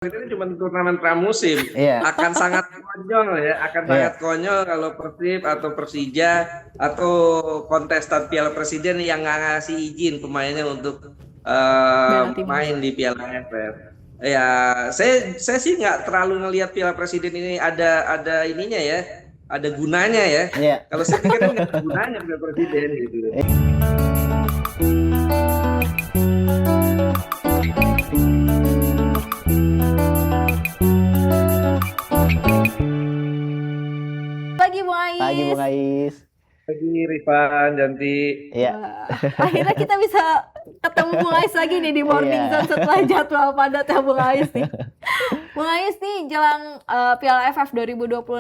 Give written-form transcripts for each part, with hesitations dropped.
ini cuma turnamen pramusim. Iya. Akan sangat konyol ya, akan sangat Iya. konyol kalau Persib atau Persija atau kontestan Piala Presiden yang nggak ngasih izin pemainnya untuk Bela timnas. main di Piala AFF. Ya, saya sih nggak terlalu ngelihat Piala Presiden ini ada ininya ya, ada gunanya ya. Iya. Kalau saya pikir kan nggak ada gunanya Piala Presiden gitu. Pagi Bung Pagi Bung Ais. Ais. Lagi Rifan, Janti. Iya. Wah, akhirnya kita bisa ketemu Bung Ais lagi nih di Morning Iya. Zone setelah jadwal padat ya Bung Ais nih. Bung Ais nih jelang Piala AFF 2026,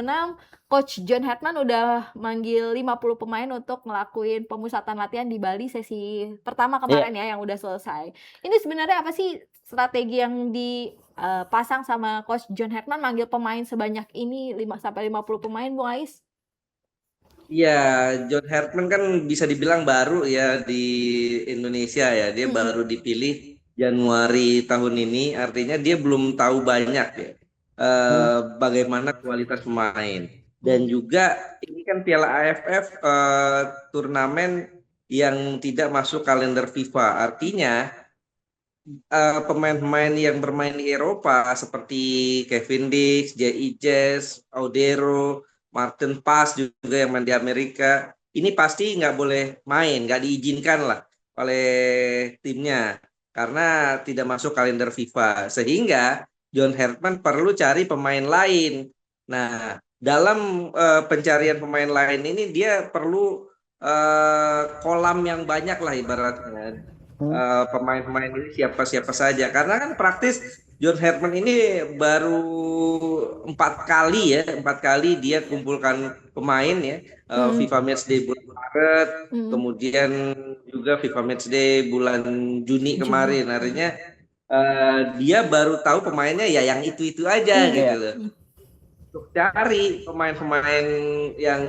Coach John Hartman udah manggil 50 pemain untuk ngelakuin pemusatan latihan di Bali sesi pertama kemarin ya yang udah selesai. Ini sebenarnya apa sih strategi yang dipasang sama Coach John Hartman manggil pemain sebanyak ini 5-50 pemain Bung Ais? Iya, John Hartman kan bisa dibilang baru ya di Indonesia ya. Dia baru dipilih Januari tahun ini, artinya dia belum tahu banyak ya bagaimana kualitas pemain. Dan juga ini kan Piala AFF turnamen yang tidak masuk kalender FIFA. Artinya pemain-pemain yang bermain di Eropa seperti Kevin Dix, J.I. Jazz, Audero, Martin Paes juga yang main di Amerika, ini pasti nggak boleh main, nggak diizinkan lah oleh timnya karena tidak masuk kalender FIFA. Sehingga John Hartman perlu cari pemain lain. Nah, dalam pencarian pemain lain ini dia perlu kolam yang banyak lah ibaratnya. Pemain-pemain ini siapa-siapa saja karena kan praktis John Hartman ini baru 4 kali dia kumpulkan pemain ya. FIFA Matchday bulan Maret, kemudian juga FIFA Matchday bulan Juni kemarin. Artinya dia baru tahu pemainnya ya yang itu aja gitu loh. Untuk cari pemain-pemain yang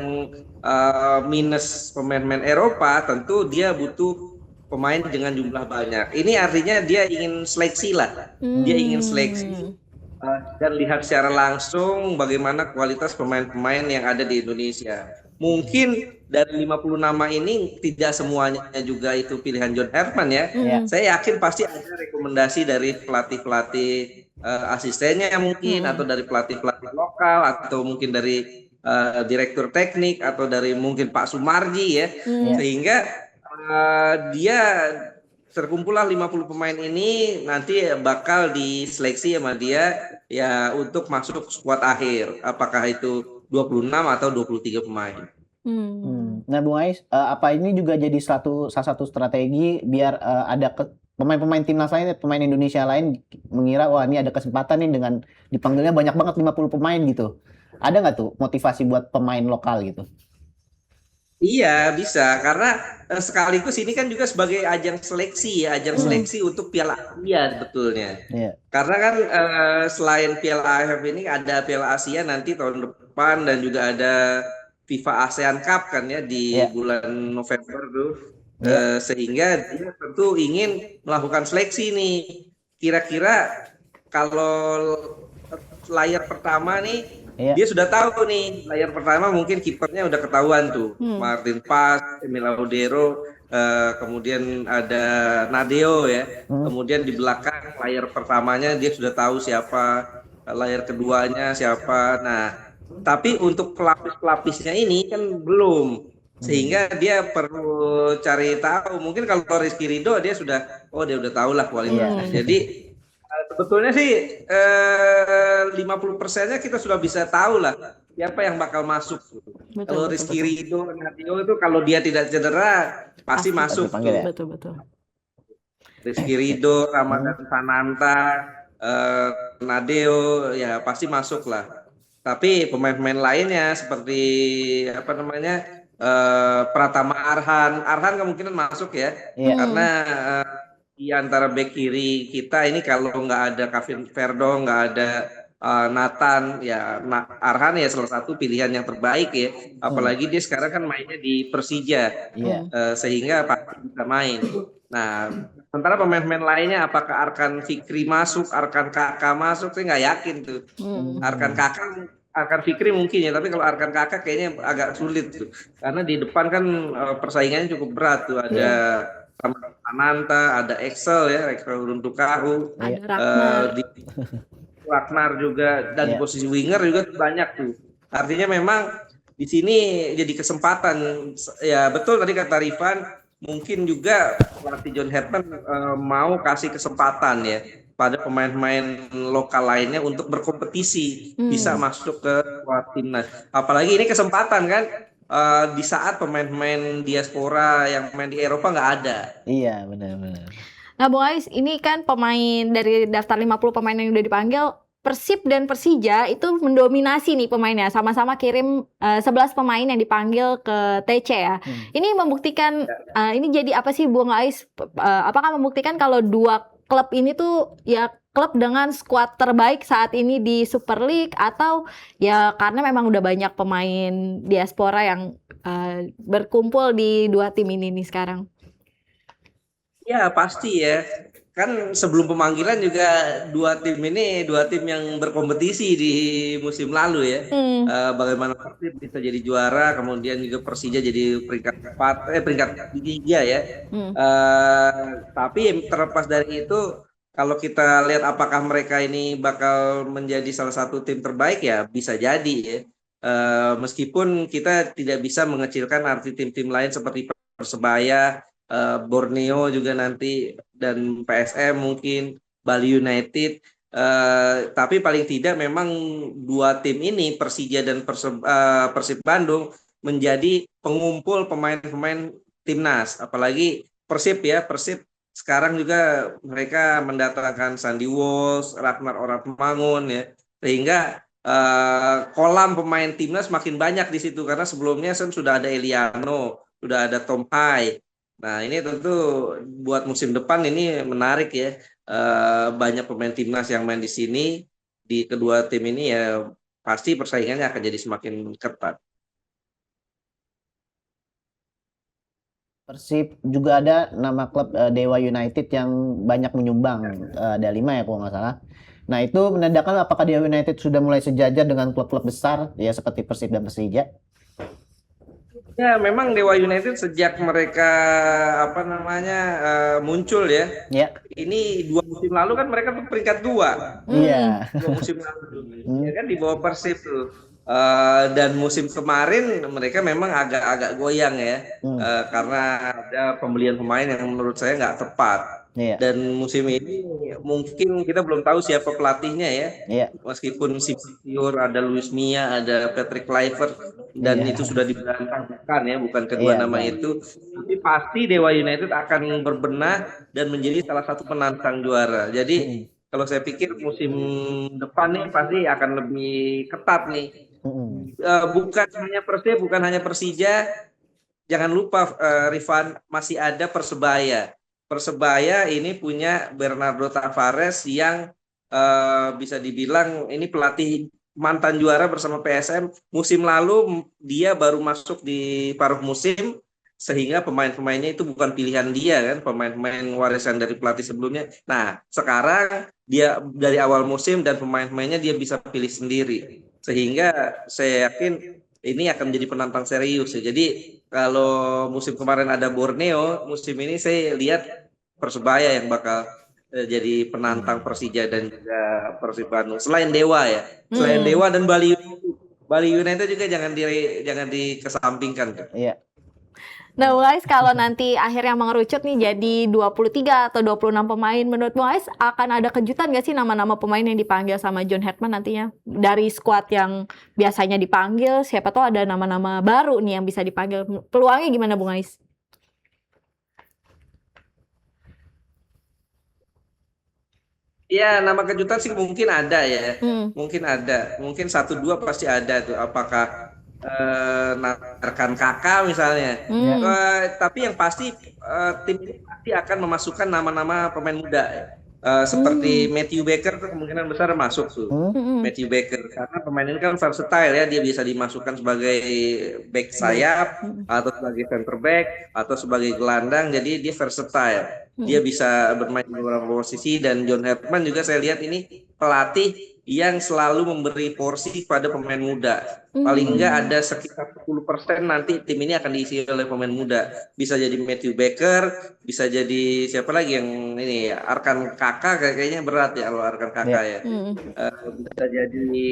minus pemain-pemain Eropa, tentu dia butuh pemain dengan jumlah banyak. Ini artinya dia ingin seleksi lah. Dia ingin seleksi dan lihat secara langsung bagaimana kualitas pemain-pemain yang ada di Indonesia. Mungkin dari 50 nama ini tidak semuanya juga itu pilihan John Hartman ya. Saya yakin pasti ada rekomendasi dari pelatih-pelatih asistennya mungkin atau dari pelatih-pelatih lokal atau mungkin dari direktur teknik atau dari mungkin Pak Sumarji ya. Sehingga dia terkumpullah 50 pemain ini nanti bakal diseleksi sama dia ya untuk masuk skuad akhir. Apakah itu 26 atau 23 pemain. Nah, Bung Ais, apa ini juga jadi salah satu strategi biar ada pemain-pemain timnas lain, pemain Indonesia lain mengira wah ini ada kesempatan nih dengan dipanggilnya banyak banget 50 pemain gitu. Ada nggak tuh motivasi buat pemain lokal gitu? Iya bisa karena sekaligus ini kan juga sebagai ajang seleksi ya, ajang seleksi untuk Piala Asia sebetulnya. Karena kan selain Piala AFF ini ada Piala Asia nanti tahun depan dan juga ada FIFA ASEAN Cup kan ya di bulan November tuh. Sehingga dia tentu ingin melakukan seleksi nih. Kira-kira kalau layar pertama nih dia sudah tahu nih layar pertama mungkin kipernya udah ketahuan tuh Martin Paes, Emil Audero, kemudian ada Nadeo ya. Kemudian di belakang layar pertamanya dia sudah tahu siapa, layar keduanya siapa. Nah, tapi untuk pelapis-pelapisnya ini kan belum. Sehingga dia perlu cari tahu. Mungkin kalau Rizky Ridho dia udah tahu lah kualitasnya. Jadi sebetulnya sih 50%-nya kita sudah bisa tahu lah siapa yang bakal masuk. Kalau Rizky Ridho, Nadeo itu kalau dia tidak cedera pasti masuk tuh. Betul. Rizky Ridho, Ramadan Sananta, Nadeo ya pasti masuk lah. Tapi pemain-pemain lainnya seperti Pratama Arhan kemungkinan masuk ya. Karena di antara bek kiri kita ini kalau nggak ada Kevin Verdong, nggak ada Nathan ya Arhan ya salah satu pilihan yang terbaik ya. Apalagi dia sekarang kan mainnya di Persija, sehingga pasti bisa main. Nah, Sementara pemain-pemain lainnya apakah Arkan Fikri masuk, Arkan Kakak masuk, saya nggak yakin tuh. Arkan Kakak, Arkan Fikri mungkin ya, tapi kalau Arkan Kakak kayaknya agak sulit tuh. Karena di depan kan persaingannya cukup berat tuh. Ada Ananta, ada Excel ya, Excel untuk KU, Ada Ragnar. di Ragnar juga, dan di posisi winger juga banyak tuh. Artinya memang di sini jadi kesempatan. Ya betul tadi kata Rifan, mungkin juga pelatih John Hetman mau kasih kesempatan ya pada pemain-pemain lokal lainnya untuk berkompetisi, bisa masuk ke timnas. Apalagi ini kesempatan kan, di saat pemain-pemain diaspora yang main di Eropa nggak ada. Iya, benar-benar. Nah, Bung Ais, ini kan pemain dari daftar 50 pemain yang udah dipanggil, Persib dan Persija itu mendominasi nih pemainnya, sama-sama kirim 11 pemain yang dipanggil ke TC ya. Ini membuktikan, ini jadi apa sih Bung Ais? Apakah membuktikan kalau dua klub ini tuh ya klub dengan skuad terbaik saat ini di Super League, atau ya karena memang udah banyak pemain diaspora yang berkumpul di dua tim ini nih sekarang? Ya pasti ya, kan sebelum pemanggilan juga dua tim yang berkompetisi di musim lalu ya. Bagaimana Persib bisa jadi juara, kemudian juga Persija jadi peringkat 3 ya. Tapi terlepas dari itu, kalau kita lihat apakah mereka ini bakal menjadi salah satu tim terbaik, ya bisa jadi ya. Meskipun kita tidak bisa mengecilkan arti tim-tim lain seperti Persebaya, Borneo juga nanti, dan PSM mungkin, Bali United, tapi paling tidak memang dua tim ini, Persija dan Persib Bandung, menjadi pengumpul pemain-pemain timnas. Apalagi Persib sekarang juga mereka mendatangkan Sandy Walsh, Ragnar Oramangun ya, sehingga kolam pemain timnas makin banyak di situ, karena sebelumnya sudah ada Eliano, sudah ada Tom Hai. Nah ini tentu buat musim depan ini menarik ya, banyak pemain timnas yang main di sini, di kedua tim ini ya pasti persaingannya akan jadi semakin ketat. Persib juga ada nama klub Dewa United yang banyak menyumbang, ada 5 ya kalau nggak salah. Nah itu menandakan apakah Dewa United sudah mulai sejajar dengan klub-klub besar ya seperti Persib dan Persija? Ya memang Dewa United sejak mereka muncul ya. Ini 2 musim lalu kan mereka tuh peringkat 2. Iya. 2 musim lalu. Ya kan di bawah Persib tuh. Dan musim kemarin mereka memang agak goyang ya, karena ada pembelian pemain yang menurut saya nggak tepat. Dan musim ini mungkin kita belum tahu siapa pelatihnya ya. Meskipun senior ada Luis Mia, ada Patrick Kluivert, dan itu sudah diberangkatkan ya, bukan kedua nama itu. Tapi pasti Dewa United akan berbenah dan menjadi salah satu penantang juara. Jadi kalau saya pikir musim depan nih pasti akan lebih ketat nih. Bukan hanya Persib, bukan hanya Persija. Jangan lupa Rifan, masih ada Persebaya. Persebaya ini punya Bernardo Tavares yang bisa dibilang ini pelatih mantan juara bersama PSM. Musim lalu dia baru masuk di paruh musim, sehingga pemain-pemainnya itu bukan pilihan dia kan, pemain-pemain warisan dari pelatih sebelumnya. Nah sekarang dia dari awal musim dan pemain-pemainnya dia bisa pilih sendiri, sehingga saya yakin ini akan menjadi penantang serius ya. Jadi kalau musim kemarin ada Borneo, musim ini saya lihat Persebaya yang bakal jadi penantang Persija dan juga Persib Bandung. Selain Dewa ya, selain Dewa dan Bali United juga jangan dikesampingkan. Iya. Nah, Bung Ais, kalau nanti akhirnya mengerucut nih jadi 23 atau 26 pemain, menurut Bung Ais akan ada kejutan nggak sih nama-nama pemain yang dipanggil sama John Hetman nantinya? Dari skuad yang biasanya dipanggil, siapa tahu ada nama-nama baru nih yang bisa dipanggil. Peluangnya gimana Bung Ais? Ya, nama kejutan sih mungkin ada ya. Mungkin ada. Mungkin 1-2 pasti ada tuh. Apakah rekan kakak misalnya. Tapi yang pasti tim ini pasti akan memasukkan nama-nama pemain muda. Seperti Matthew Baker tuh kemungkinan besar masuk tuh. Matthew Baker. Karena pemain ini kan versatile ya. Dia bisa dimasukkan sebagai back sayap, atau sebagai center back, atau sebagai gelandang. Jadi dia versatile. Dia bisa bermain di beberapa posisi, dan John Herdman juga saya lihat ini pelatih yang selalu memberi porsi pada pemain muda. Paling enggak ada sekitar 10% nanti tim ini akan diisi oleh pemain muda. Bisa jadi Matthew Baker, bisa jadi siapa lagi yang ini, Arkan Kakak kayaknya berat ya kalau Arkan Kakak ya. Bisa jadi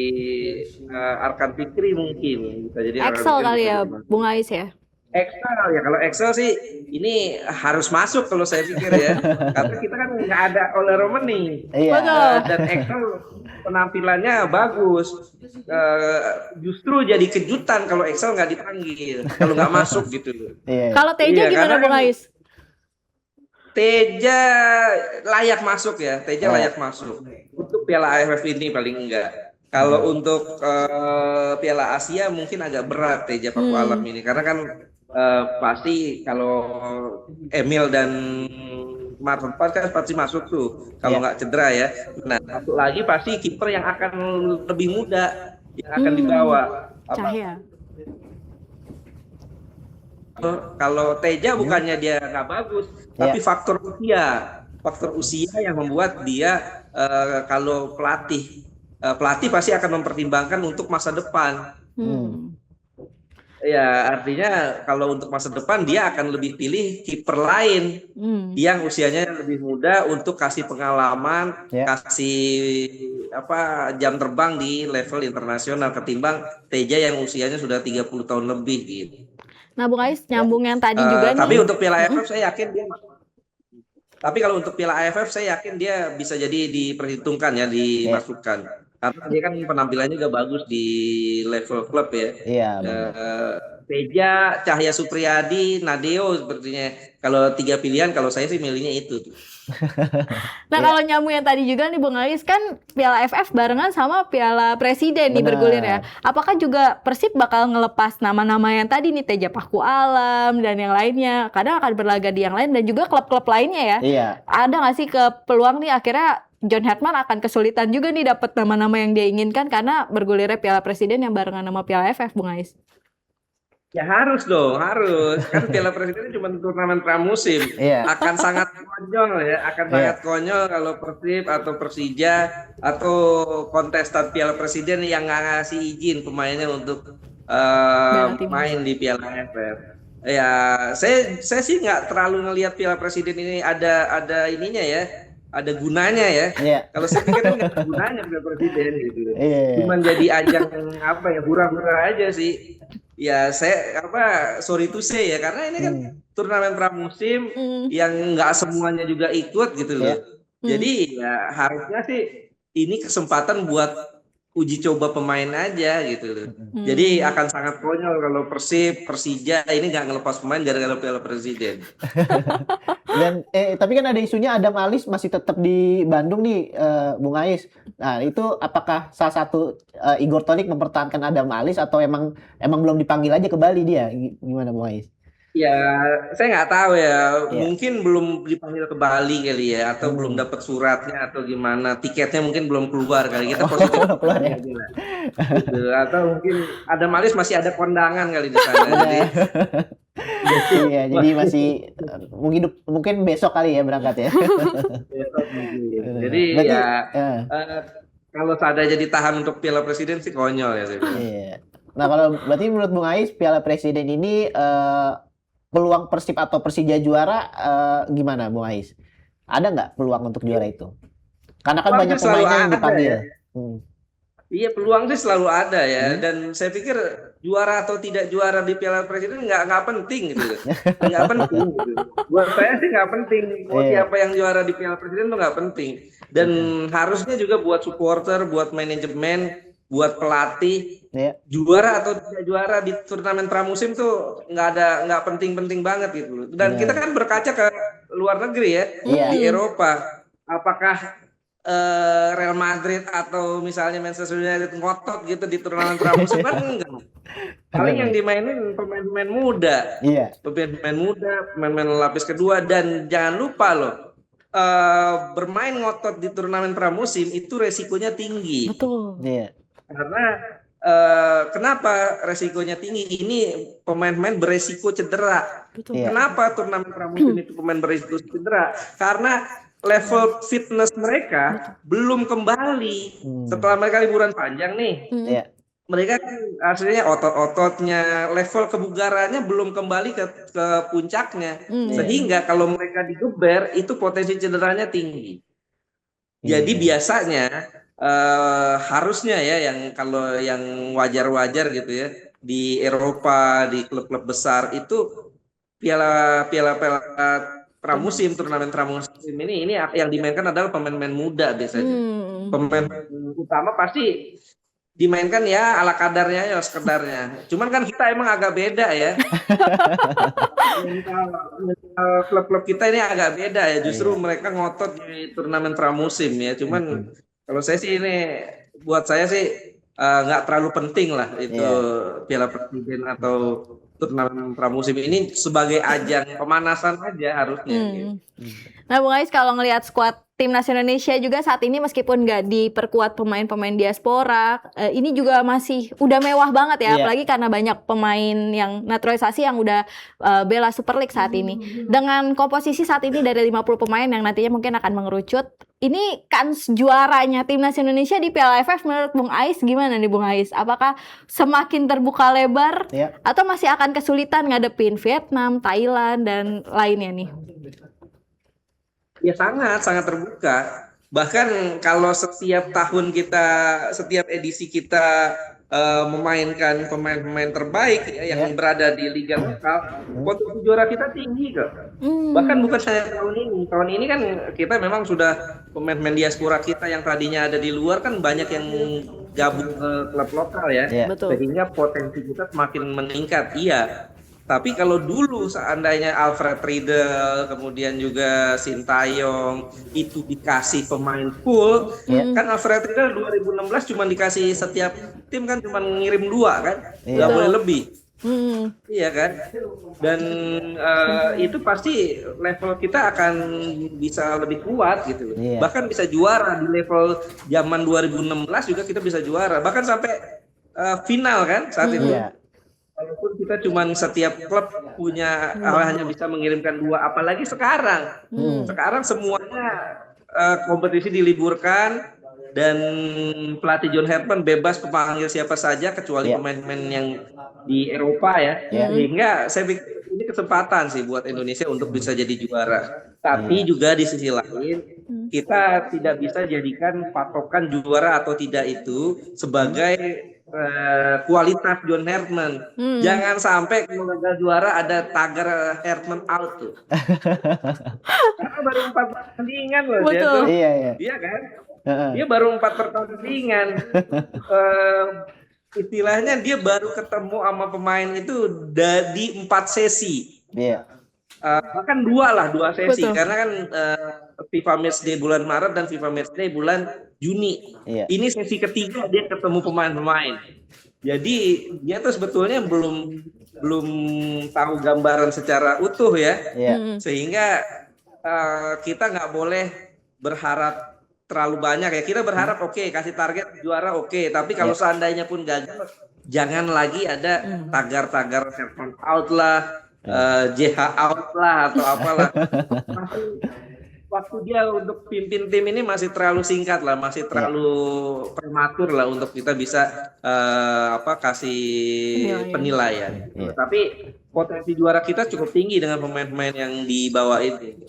Arkan Fikri mungkin, bisa jadi Excel kali ya Bung Ais ya. Excel ya, kalau Excel sih ini harus masuk kalau saya pikir ya, karena kita kan nggak ada Ole Romani, dan Excel penampilannya bagus, justru jadi kejutan kalau Excel nggak dipanggil, kalau nggak masuk gitu. Kalau Teja gimana Bung Ais? Teja layak masuk ya, Teja layak masuk untuk Piala AFF ini paling enggak. Kalau untuk Piala Asia mungkin agak berat Teja Paku Alam ini, karena kan pasti kalau Emil dan Marlon Park kan pasti masuk tuh kalau nggak cedera ya. Nah, satu lagi pasti kiper yang akan lebih muda yang akan dibawa. Cahya. Kalau Teja bukannya dia nggak bagus, tapi faktor usia yang membuat dia kalau pelatih pasti akan mempertimbangkan untuk masa depan. Ya, artinya kalau untuk masa depan dia akan lebih pilih kiper lain yang usianya lebih muda untuk kasih pengalaman, kasih jam terbang di level internasional ketimbang Teja yang usianya sudah 30 tahun lebih gitu. Nah, Bung Ais nyambung yang tadi juga nih. Tapi untuk Piala AFF saya yakin dia Tapi kalau untuk Piala AFF saya yakin dia bisa jadi diperhitungkan ya, dimasukkan. Karena dia kan penampilannya juga bagus di level klub ya. Iya. Teja, Cahya Supriyadi, Nadeo sepertinya. Kalau 3 pilihan, kalau saya sih milihnya itu. Nah, kalau nyambung yang tadi juga nih Bung Ais, kan Piala AFF barengan sama Piala Presiden nih bergulir ya. Apakah juga Persib bakal ngelepas nama-nama yang tadi nih, Teja Paku Alam dan yang lainnya? Kadang akan berlaga di yang lain dan juga klub-klub lainnya ya. Iya. Ada nggak sih peluang nih akhirnya John Herdman akan kesulitan juga nih dapat nama-nama yang dia inginkan karena bergulirnya Piala Presiden yang barengan sama Piala AFF, Bung Ais? Ya harus dong, harus. Kan Piala Presiden cuma turnamen pramusim. Akan sangat konyol ya, sangat konyol kalau Persib atau Persija atau kontestan Piala Presiden yang nggak ngasih izin pemainnya untuk main di Piala AFF. Ya, saya sih nggak terlalu ngelihat Piala Presiden ini ada ininya ya. Ada gunanya ya. Kalau saya pikir nggak ada gunanya Piala Presiden gitu. Cuman jadi ajang hura-hura aja sih. Ya saya sorry to say ya, karena ini kan turnamen pramusim yang nggak semuanya juga ikut gitu loh. Jadi ya harusnya sih ini kesempatan buat uji coba pemain aja gitu loh. Jadi akan sangat konyol kalau Persib, Persija ini nggak ngelepas pemain gara-gara Piala Presiden. Dan tapi kan ada isunya Adam Alis masih tetap di Bandung nih, Bung Ais. Nah, itu apakah salah satu Igor Tonik mempertahankan Adam Alis atau emang belum dipanggil aja ke Bali dia? Gimana Bung Ais? Ya, saya nggak tahu ya. Mungkin belum dipanggil ke Bali kali ya, atau belum dapat suratnya atau gimana. Tiketnya mungkin belum keluar kali. Kita positif keluar ya. Gitu. Atau mungkin Adam Alis masih ada kondangan kali di sana. Iya, jadi masih mungkin besok kali ya berangkat ya. Jadi berarti, kalau seandainya ditahan untuk Piala Presiden sih konyol ya. Nah, kalau berarti menurut Bung Ais Piala Presiden ini peluang Persib atau Persija juara gimana Bung Ais? Ada nggak peluang untuk juara itu? Karena kan banyak pemainnya yang dipanggil. Iya, peluang sih selalu ada ya, dan saya pikir juara atau tidak juara di Piala Presiden nggak penting gitu, nggak penting. Gitu. Buat saya sih nggak penting. Siapa yang juara di Piala Presiden itu nggak penting. Dan harusnya juga buat supporter, buat manajemen, buat pelatih, juara atau tidak juara di turnamen pramusim tuh nggak penting-penting banget gitu. Dan kita kan berkaca ke luar negeri ya, di Eropa. Apakah Real Madrid atau misalnya Manchester United ngotot gitu di turnamen pramusim? Kan enggak. Paling yang dimainin pemain-pemain muda, pemain-pemain lapis kedua. Dan jangan lupa loh, bermain ngotot di turnamen pramusim itu resikonya tinggi. Betul. Karena kenapa resikonya tinggi? Ini pemain-pemain beresiko cedera. Betul. Iya. Kenapa turnamen pramusim itu pemain beresiko cedera? Karena level fitness mereka belum kembali setelah mereka liburan panjang nih. Iya. Mereka kan aslinya otot-ototnya, level kebugarannya belum kembali ke puncaknya. Sehingga kalau mereka digeber itu potensi cederanya tinggi. Jadi biasanya harusnya ya yang kalau yang wajar-wajar gitu ya di Eropa, di klub-klub besar itu piala pramusim, turnamen pramusim ini yang dimainkan adalah pemain-pemain muda biasanya. Pemain utama pasti dimainkan ya ala kadarnya ya sekedarnya. Cuman kan kita emang agak beda ya. Klub-klub kita ini agak beda ya. Justru mereka ngotot di turnamen pramusim ya. Cuman kalau saya sih ini buat saya sih nggak terlalu penting lah itu Piala Presiden atau turnamen pramusim ini sebagai ajang pemanasan aja harusnya. Nah, Bung Ais, kalau ngelihat skuad timnas Indonesia juga saat ini meskipun nggak diperkuat pemain-pemain diaspora, ini juga masih udah mewah banget ya, apalagi karena banyak pemain yang naturalisasi yang udah bela Super League saat ini. Dengan komposisi saat ini dari 50 pemain yang nantinya mungkin akan mengerucut, ini kans juaranya timnas Indonesia di Piala AFF menurut Bung Ais gimana nih Bung Ais? Apakah semakin terbuka lebar atau masih akan kesulitan ngadepin Vietnam, Thailand dan lainnya nih? Ya sangat terbuka. Bahkan kalau setiap tahun setiap edisi kita memainkan pemain-pemain terbaik ya, yang berada di liga lokal, potensi juara kita tinggi kok. Bahkan bukan hanya tahun ini. Tahun ini kan kita memang sudah pemain-pemain diaspora kita yang tadinya ada di luar kan banyak yang gabung ke klub lokal ya. Sehingga potensi kita semakin meningkat. Iya. Tapi kalau dulu seandainya Alfred Riedel, kemudian juga Sintayong itu dikasih pemain full, kan Alfred Riedel 2016 cuma dikasih setiap tim kan cuma ngirim 2 kan, nggak boleh lebih. Iya kan? Dan itu pasti level kita akan bisa lebih kuat gitu. Bahkan bisa juara di level zaman 2016 juga kita bisa juara. Bahkan sampai final kan saat itu. Walaupun kita cuma setiap klub punya hanya bisa mengirimkan 2, apalagi sekarang. Sekarang semuanya kompetisi diliburkan dan pelatih John Herman bebas memanggil siapa saja kecuali pemain-pemain yang di Eropa ya. Sehingga saya pikir ini kesempatan sih buat Indonesia untuk bisa jadi juara. Tapi juga di sisi lain kita tidak bisa jadikan patokan juara atau tidak itu sebagai kualitas John Herman. Jangan sampai kalau gagal juara ada tagar Herman out tuh. Karena baru 4 pertandingan loh. Betul. Iya kan? Dia baru 4 pertandingan. Istilahnya dia baru ketemu sama pemain itu di 4 sesi. Bahkan 2 sesi. Karena kan FIFA Matchday bulan Maret dan FIFA Matchday bulan Juni. Ini sesi ketiga dia ketemu pemain-pemain. Jadi dia tuh sebetulnya belum tahu gambaran secara utuh ya. Sehingga kita nggak boleh berharap terlalu banyak ya. Kita berharap kasih target juara tapi kalau seandainya pun gagal, jangan lagi ada tagar-tagar Herman out lah, JH out lah atau apalah. Waktu dia untuk pimpin tim ini masih terlalu singkat lah, masih terlalu prematur lah untuk kita bisa kasih penilaian. Tapi potensi juara kita cukup tinggi dengan pemain-pemain yang dibawa ini.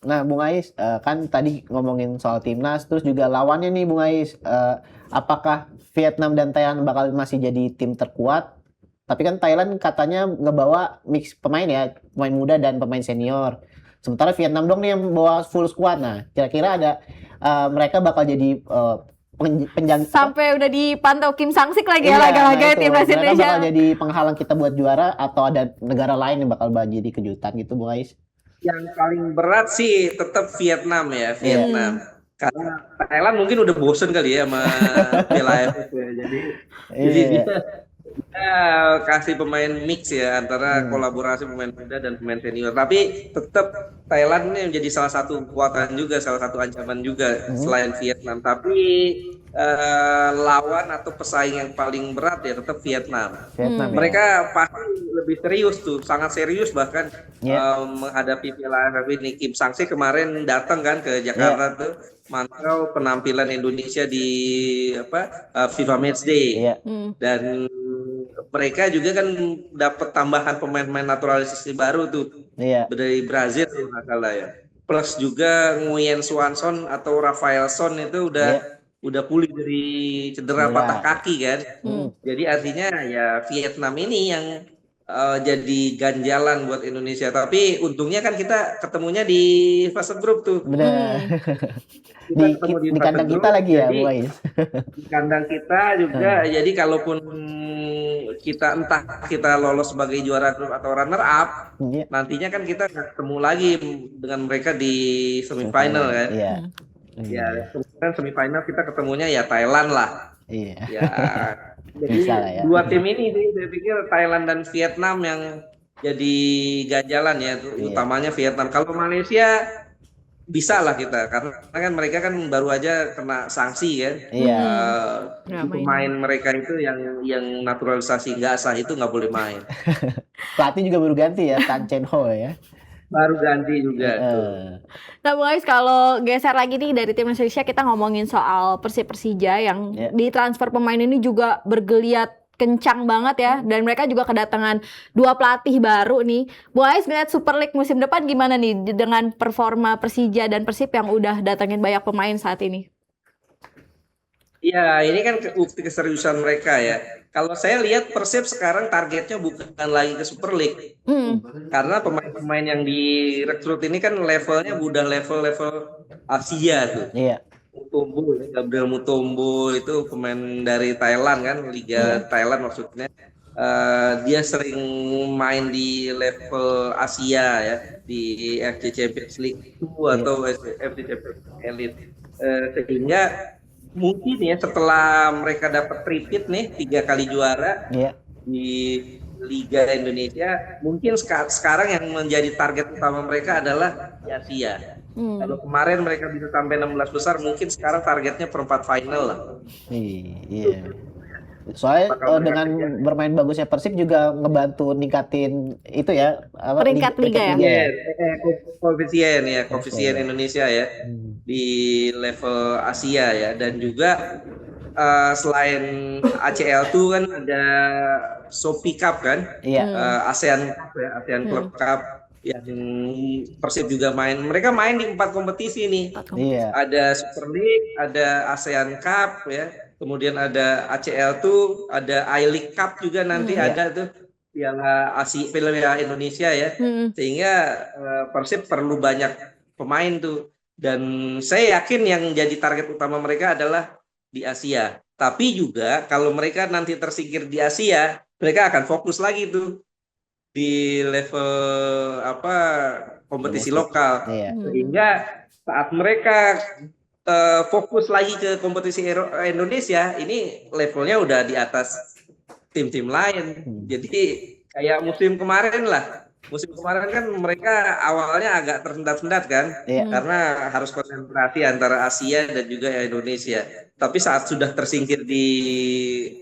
Nah, Bung Ais, kan tadi ngomongin soal timnas, terus juga lawannya nih Bung Ais, apakah Vietnam dan Thailand bakal masih jadi tim terkuat? Tapi kan Thailand katanya ngebawa mix pemain ya, pemain muda dan pemain senior. Sementara Vietnam dong nih yang bawa full squad. Nah, kira-kira ada mereka bakal jadi penjaga. Sampai udah dipantau Kim Sang-sik lagi ya laga-laga timnas Indonesia. Mereka bakal jadi penghalang kita buat juara atau ada negara lain yang bakal jadi kejutan gitu, Bung Ais? Yang paling berat sih tetap Vietnam ya, Vietnam. Karena Thailand mungkin udah bosen kali ya sama Piala AFF ya. Jadi dia Kasih pemain mix ya antara kolaborasi pemain muda dan pemain senior. Tapi tetap Thailand ini menjadi salah satu kekuatan juga, salah satu ancaman juga selain Vietnam. Tapi lawan atau pesaing yang paling berat ya tetap Vietnam. Vietnam ya. Mereka pasti lebih serius tuh, sangat serius bahkan menghadapi Piala AFF ini. Kim Sang-se kemarin datang kan ke Jakarta tuh mantau penampilan Indonesia di FIFA Matchday dan mereka juga kan dapat tambahan pemain-pemain naturalisasi baru tuh dari Brazil tuh nggak salah ya. Plus juga Nguyen Swanson atau Rafaelson itu udah pulih dari cedera patah kaki kan. Jadi artinya ya Vietnam ini yang jadi ganjalan buat Indonesia. Tapi untungnya kan kita ketemunya di fase grup tuh. Benar. Di kandang kita lagi ya, Bu Ais. Di kandang kita juga. Jadi kalaupun entah kita lolos sebagai juara grup atau runner up, nantinya kan kita ketemu lagi dengan mereka di semifinal kan. Ya, kemudian semifinal kita ketemunya ya Thailand lah. Ya. Jadi dua tim ini saya pikir Thailand dan Vietnam yang jadi ganjalan ya, utamanya Vietnam. Kalau Malaysia bisa lah kita, karena kan mereka kan baru aja kena sanksi kan. Pemain mereka itu yang naturalisasi nggak sah itu nggak boleh main. Pelatih juga baru ganti ya, Tan Chen Ho ya. Baru ganti juga. Nah, Bu Ais, kalau geser lagi nih dari tim Indonesia, kita ngomongin soal Persija yang di transfer pemain ini juga bergeliat kencang banget ya, dan mereka juga kedatangan 2 pelatih baru nih. Bu Ais ngeliat Super League musim depan gimana nih dengan performa Persija dan Persib yang udah datangin banyak pemain saat ini? Ya, ini kan bukti keseriusan mereka ya. Kalau saya lihat Persib sekarang targetnya bukan lagi ke Super League. Karena pemain-pemain yang direkrut ini kan levelnya udah level-level Asia tuh. Mutombo, Gabriel Mutombo itu pemain dari Thailand kan, Liga Thailand maksudnya. Dia sering main di level Asia ya, di FC Champions League 2 atau FC Champions Elite. Sehingga mungkin ya setelah mereka dapat repeat nih 3 kali juara di Liga Indonesia, mungkin sekarang yang menjadi target utama mereka adalah di Asia. Kalau kemarin mereka bisa sampai 16 besar, mungkin sekarang targetnya perempat final lah. Soalnya dengan bermain bagusnya Persib juga ngebantu ningkatin itu ya peringkat liga ya. Koefisien Indonesia ya di level Asia ya, dan juga selain ACL tuh kan ada Shopee Cup kan, ASEAN Cup ya, ASEAN Club Cup yang Persib juga main. Mereka main di 4 kompetisi nih. Ada Super League, ada ASEAN Cup ya. Kemudian ada ACL tuh, ada I-League Cup juga nanti ada tuh Piala Indonesia ya. Sehingga Persib perlu banyak pemain tuh. Dan saya yakin yang jadi target utama mereka adalah di Asia. Tapi juga kalau mereka nanti tersingkir di Asia, mereka akan fokus lagi tuh di level kompetisi lokal. Sehingga saat mereka fokus lagi ke kompetisi Indonesia, ini levelnya udah di atas tim-tim lain. Jadi kayak musim kemarin lah. Musim kemarin kan mereka awalnya agak tersendat-sendat kan, karena harus konsentrasi antara Asia dan juga Indonesia. Tapi saat sudah tersingkir di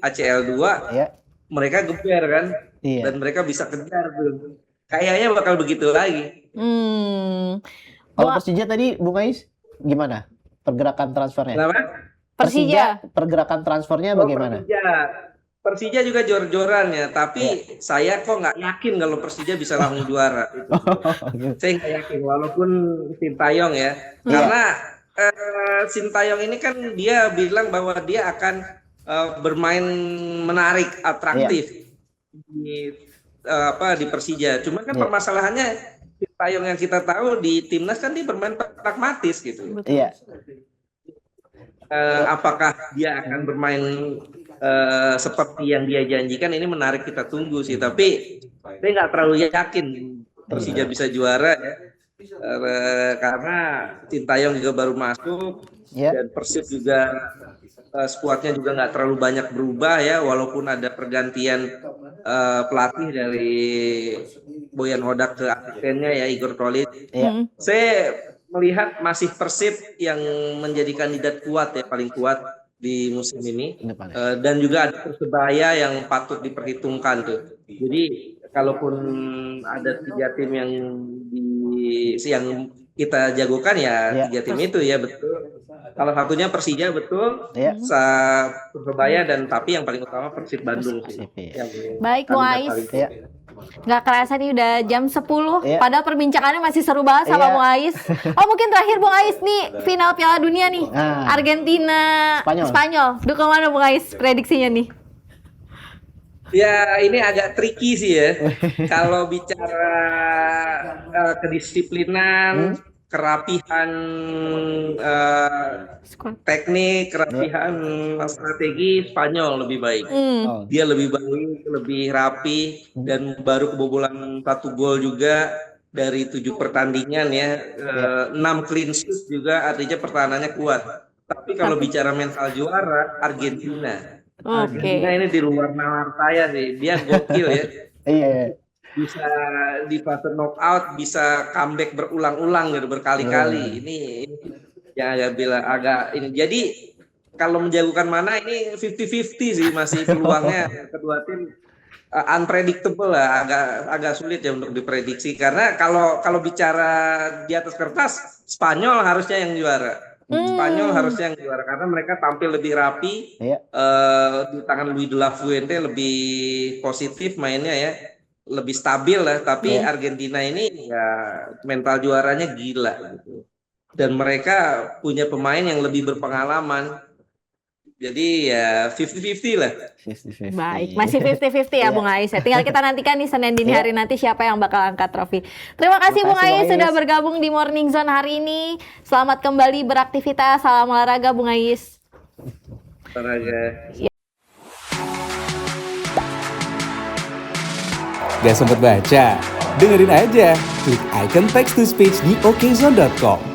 ACL 2, mereka geber kan, dan mereka bisa kejar tuh. Kayaknya bakal begitu lagi. Kalau Persija tadi, Bung Ais, gimana? Pergerakan transfernya? Kenapa? Persija pergerakan transfernya bagaimana? Persija juga jor-joran ya, tapi saya kok nggak yakin kalau Persija bisa langsung juara. Saya nggak yakin, walaupun Sintayong ya, karena Sintayong ini kan dia bilang bahwa dia akan bermain menarik, atraktif di Persija. Cuma kan permasalahannya Sintayong yang kita tahu di timnas kan dia bermain pragmatis gitu. Apakah dia akan bermain seperti yang dia janjikan, ini menarik kita tunggu sih. Tapi saya nggak terlalu yakin Persija bisa juara ya. karena Sintayong juga baru masuk dan Persib juga skuadnya juga nggak terlalu banyak berubah ya, walaupun ada pergantian pelatih dari Boyan Hodak ke asistennya ya Igor Tolit. Saya melihat masih Persib yang menjadi kandidat kuat ya, paling kuat di musim ini, dan juga ada Persebaya yang patut diperhitungkan tuh. Jadi kalaupun ada 3 tim yang kita jagokan ya 3 tim itu ya, betul. Salah satunya Persija, betul, Persebaya, dan tapi yang paling utama Persib Bandung sih. Baik Bung Ais, nggak kerasa nih udah jam 10, padahal perbincangannya masih seru banget sama Bung Ais. Oh mungkin terakhir Bung Ais nih, final Piala Dunia nih, Argentina Spanyol. Dukung mana Bung Ais prediksinya nih? Ya ini agak tricky sih ya. Kalau bicara kedisiplinan, kerapihan teknik, kerapihan strategi, Spanyol lebih baik. Dia lebih baik, lebih rapi, dan baru kebobolan 1 gol juga dari 7 pertandingan ya. 6 clean sheet juga, artinya pertahanannya kuat. Tapi kalau bicara mental juara, Argentina. Argentina ini di luar nalar saya sih. Dia gokil ya. Bisa di fase knockout, bisa comeback berulang-ulang gitu, berkali-kali. Ini yang agak ini. Jadi kalau menjagokan mana, ini 50-50 sih masih peluangnya kedua tim. Unpredictable lah, agak sulit ya untuk diprediksi, karena kalau bicara di atas kertas, Spanyol harusnya yang juara. Spanyol harusnya yang juara karena mereka tampil lebih rapi, di tangan Luis de la Fuente lebih positif mainnya ya, lebih stabil lah. Tapi Argentina ini ya mental juaranya gila gitu, dan mereka punya pemain yang lebih berpengalaman. Jadi ya 50-50 lah. 50-50. Baik, masih 50-50 ya Bung Ais. Tinggal kita nantikan nih Senin dini hari nanti siapa yang bakal angkat trofi. Terima kasih Bung Ais sudah bergabung di Morning Zone hari ini. Selamat kembali beraktivitas. Salam olahraga Bung Ais. Olahraga. Gak sempet baca? Dengerin aja. Klik icon text to speech di okezone.com.